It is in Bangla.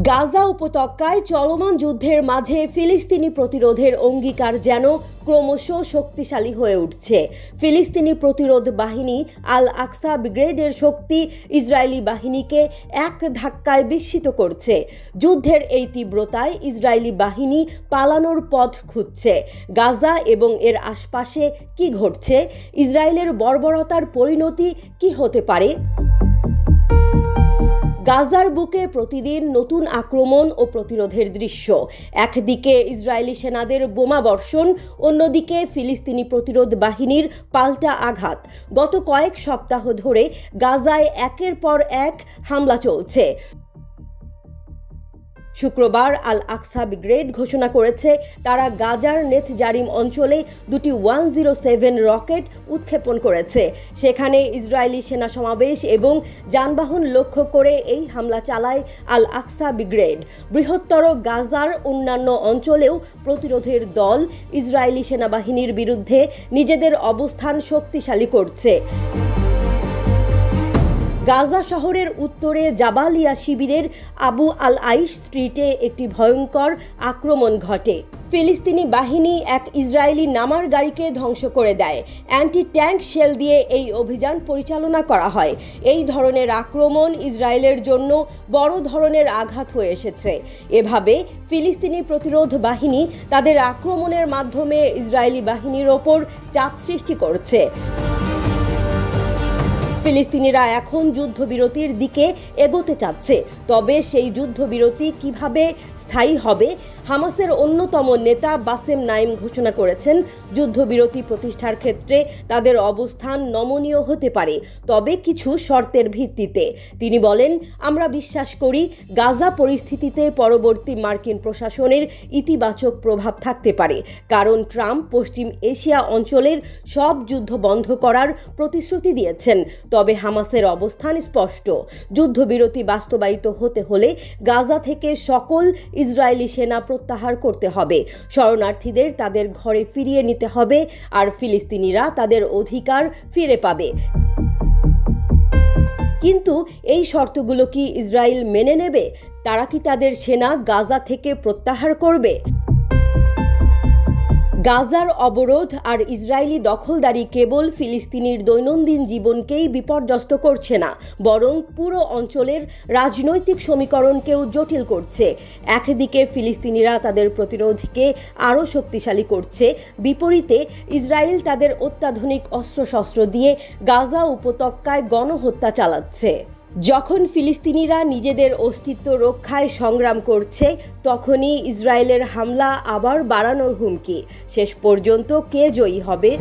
গাজা উপত্যকায় চলমান যুদ্ধের মাঝে ফিলিস্তিনি প্রতিরোধের অঙ্গীকার যেন ক্রমশ শক্তিশালী হয়ে উঠছে। ফিলিস্তিনি প্রতিরোধ বাহিনী আল আকসা ব্রিগেডের শক্তি ইসরায়েলি বাহিনীকে এক ধাক্কায় বিস্মিত করছে। যুদ্ধের এই তীব্রতায় ইসরায়েলি বাহিনী পালানোর পথ খুঁজছে। গাজা এবং এর আশপাশে কি ঘটছে, ইসরায়েলের বর্বরতার পরিণতি কি হতে পারে? গাজার বুকে প্রতিদিন নতুন আক্রমণ ও প্রতিরোধের দৃশ্য। একদিকে ইসরায়েলি সেনাদের বোমা বর্ষণ, অন্যদিকে ফিলিস্তিনি প্রতিরোধ বাহিনীর পাল্টা আঘাত। গত কয়েক সপ্তাহ ধরে গাজায় একের পর এক হামলা চলছে। শুক্রবার আল আকসা ব্রিগেড ঘোষণা করেছে তারা গাজার নেতজারিম অঞ্চলে দুটি 107 রকেট উৎক্ষেপণ করেছে। সেখানে ইসরায়েলি সেনা সমাবেশ এবং যানবাহন লক্ষ্য করে এই হামলা চালায় আল আকসা ব্রিগেড। বৃহত্তর গাজার অন্যান্য অঞ্চলেও প্রতিরোধের দল ইসরায়েলি সেনাবাহিনীর বিরুদ্ধে নিজেদের অবস্থান শক্তিশালী করছে। গাজা শহরের উত্তরে জাবালিয়া শিবিরের আবু আল আইশ স্ট্রিটে একটি ভয়ঙ্কর আক্রমণ ঘটে। ফিলিস্তিনি বাহিনী এক ইসরায়েলি নামার গাড়িকে ধ্বংস করে দেয়। অ্যান্টি ট্যাঙ্ক শেল দিয়ে এই অভিযান পরিচালনা করা হয়। এই ধরনের আক্রমণ ইসরায়েলের জন্য বড় ধরনের আঘাত হয়ে এসেছে। এভাবে ফিলিস্তিনি প্রতিরোধ বাহিনী তাদের আক্রমণের মাধ্যমে ইসরায়েলি বাহিনীর ওপর চাপ সৃষ্টি করছে। ফিলিস্তিনিরা এখন যুদ্ধবিরতির দিকে এগোতে চাচ্ছে, তবে সেই যুদ্ধবিরতি কিভাবে স্থায়ী হবে? হামাসের অন্যতম নেতা বাসেম নাইম ঘোষণা করেছেন যুদ্ধবিরতি প্রতিষ্ঠার ক্ষেত্রে তাদের অবস্থান নমনীয় হতে পারে, তবে কিছু শর্তের ভিত্তিতে। তিনি বলেন, আমরা বিশ্বাস করি গাজা পরিস্থিতিতে পরবর্তী মার্কিন প্রশাসনের ইতিবাচক প্রভাব থাকতে পারে, কারণ ট্রাম্প পশ্চিম এশিয়া অঞ্চলের সব যুদ্ধ বন্ধ করার প্রতিশ্রুতি দিয়েছেন। তবে হামাসের অবস্থান স্পষ্ট, যুদ্ধবিরতি বাস্তবায়িত হতে হলে গাজা থেকে সকল ইসরায়েলি সেনা প্রত্যাহার করতে হবে, শরণার্থীদের তাদের ঘরে ফিরিয়ে নিতে হবে, আর ফিলিস্তিনিরা তাদের অধিকার ফিরে পাবে। কিন্তু এই শর্তগুলো কি ইসরায়েল মেনে নেবে? তারা কি তাদের সেনা গাজা থেকে প্রত্যাহার করবে? গাজার অবরোধ আর ইসরায়েলি দখলদারি কেবল ফিলিস্তিনির দৈনন্দিন জীবনকেই বিপর্যস্ত করছে না, বরং পুরো অঞ্চলের রাজনৈতিক সমীকরণকেও জটিল করছে। একদিকে ফিলিস্তিনিরা তাদের প্রতিরোধকে আরও শক্তিশালী করছে, বিপরীতে ইসরায়েল তাদের অত্যাধুনিক অস্ত্রশস্ত্র দিয়ে গাজা উপত্যকায় গণহত্যা চালাচ্ছে। যখন ফিলিস্তিনিরা নিজেদের অস্তিত্ব রক্ষায় সংগ্রাম করছে, তখনই ইসরায়েলের হামলা আবার বাড়ানোর হুমকি। শেষ পর্যন্ত কে জয়ী হবে?